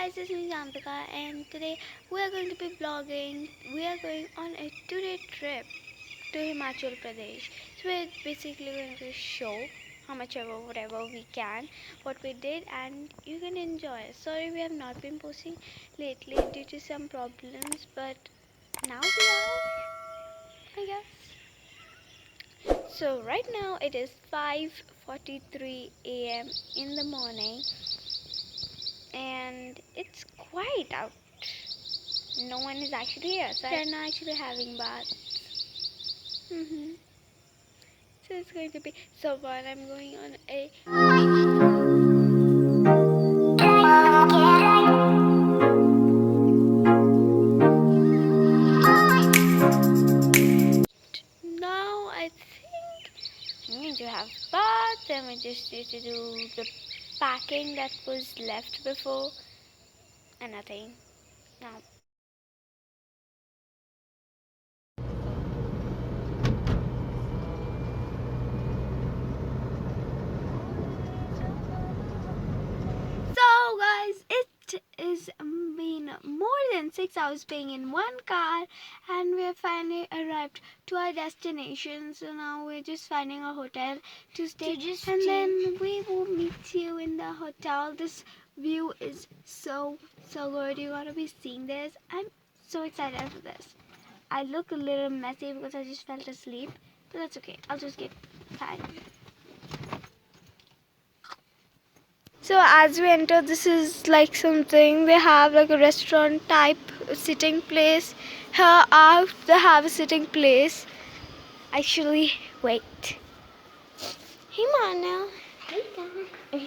guys, it's me Janvika, and today we are going to be vlogging. We are going on a 2-day trip to Himachal Pradesh. So we're basically going to show how much ever whatever we can, what we did, and you can enjoy. Sorry we have not been posting lately due to some problems, but now we are, I guess. So right now it is 5:43 a.m. in the morning. And it's quiet out. No one is actually here, so they're not actually having baths. So it's going to be so fun. I'm going on a now. I think I'm going to have bath, and we just need to do the packing that was left before, and nothing now. So guys, it is been more than 6 hours being in one car, and we have finally arrived to our destination. So now we're just finding a hotel to stay, then we will meet you in the hotel. This view is so good. You're gonna be seeing this. I'm so excited for this. I look a little messy because I just fell asleep, but that's okay. I'll just get tired. So as we enter, this is like something they have, like a restaurant type sitting place. Here out they have a sitting place. Actually, wait. Hey Mana. Hey guys.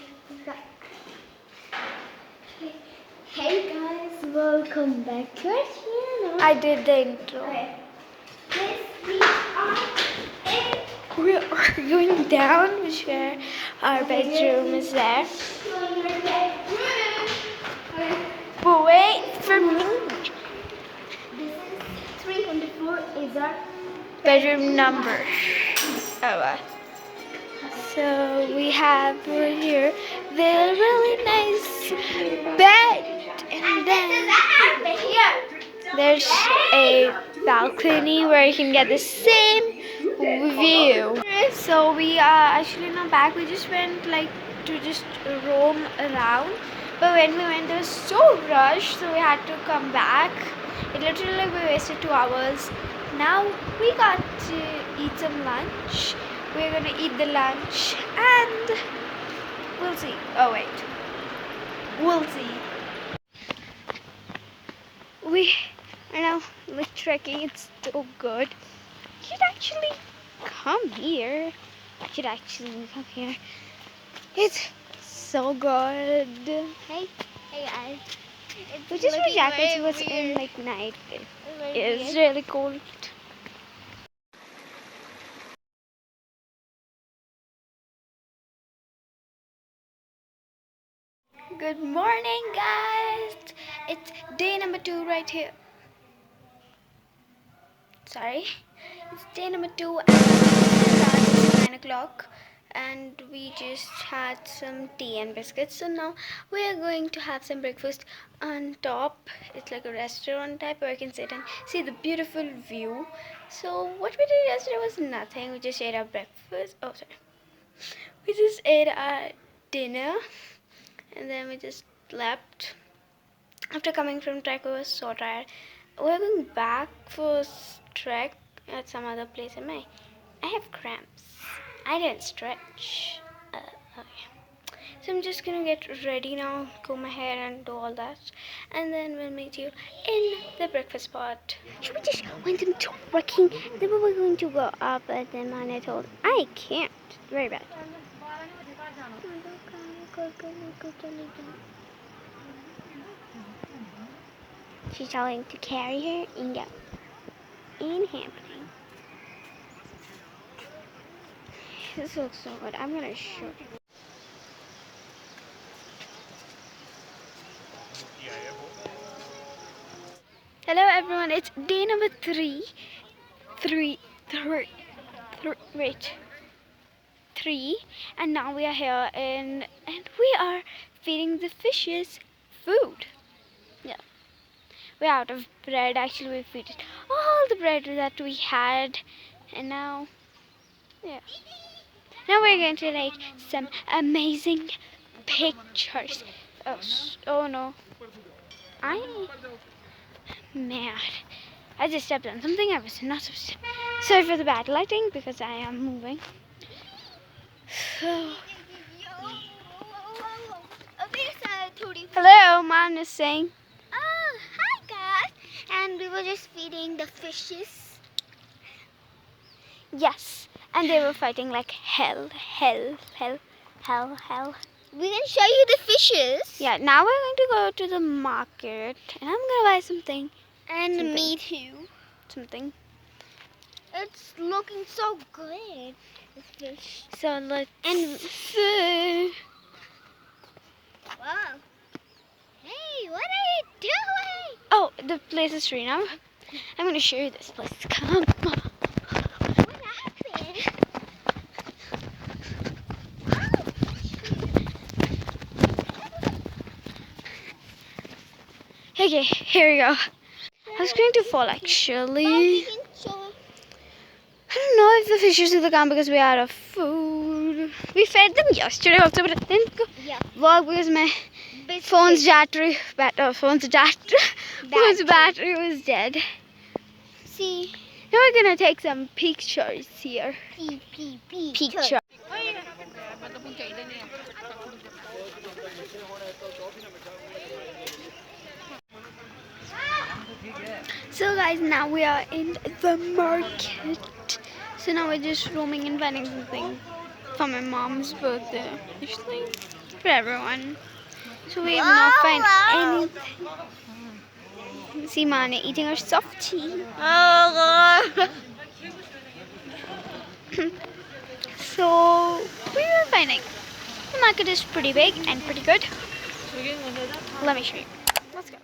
Hey guys, welcome back to our channel. I did the intro. Okay. Yes, we are going down, which where our bedroom is there. But wait for me. This is 304 is our bedroom number. Oh, so we have right here the really nice bed, and then there's a balcony where you can get the same view. So we are actually not back. We just went like to just roam around, but when we went there was so rushed, so we had to come back. It literally we wasted 2 hours. Now we got to eat some lunch. We're gonna eat the lunch and we'll see. Oh wait, we'll see. We are now like trekking. It's so good. You should actually come here. I should actually come here. It's so good. Hey guys. We just wear jackets. It was in like night. It's really cold. Good morning, guys. It's day number 2 right here. Sorry, it's day number 2 and it's 9 o'clock, and we just had some tea and biscuits. So now we are going to have some breakfast on top. It's like a restaurant type where you can sit and see the beautiful view. So what we did yesterday was nothing. We just ate our breakfast. Oh, sorry. We just ate our dinner, and then we just slept. After coming from trek, we were so tired. We're going back for trek at some other place. I have cramps. I didn't stretch. Okay. So I'm just gonna get ready now, comb my hair and do all that, and then we'll meet you in the breakfast spot. Should we just went them trekking? Then we were going to go up, but then Manya told I can't. Very bad. She's telling to carry her and go in happening. This looks so good. I'm gonna show you. Hello everyone, it's day number 3. Wait. 3, and now we are here and we are feeding the fishes food. Yeah. We're out of bread. Actually, we've eaten all the bread that we had. And now, yeah. Now we're going to take some amazing pictures. Oh no. I'm mad. I just stepped on something I was not supposed to. Sorry for the bad lighting because I am moving. Hello, Mom is saying. Oh, hi guys. And we were just feeding the fishes. Yes, and they were fighting like hell. We can show you the fishes. Yeah, now we're going to go to the market and I'm going to buy something. And me too. Something. It's looking so good. This fish. So let's see. Wow. Hey, what are you doing? Oh, the place is free now. I'm going to show you this place. Come on. What happened? Okay, here we go. I was going to fall actually. I don't know if the fishes will come because we're out of food. We fed them yesterday also, but it didn't work because my phone's battery was dead. See. Now we're gonna take some pictures here. Picture. So guys, now we are in the market. So now we're just roaming and finding something for my mom's birthday. Actually, for everyone. So we have not found anything. See Mane eating her softie. So we were finding. The market is pretty big and pretty good. Let me show you. Let's go.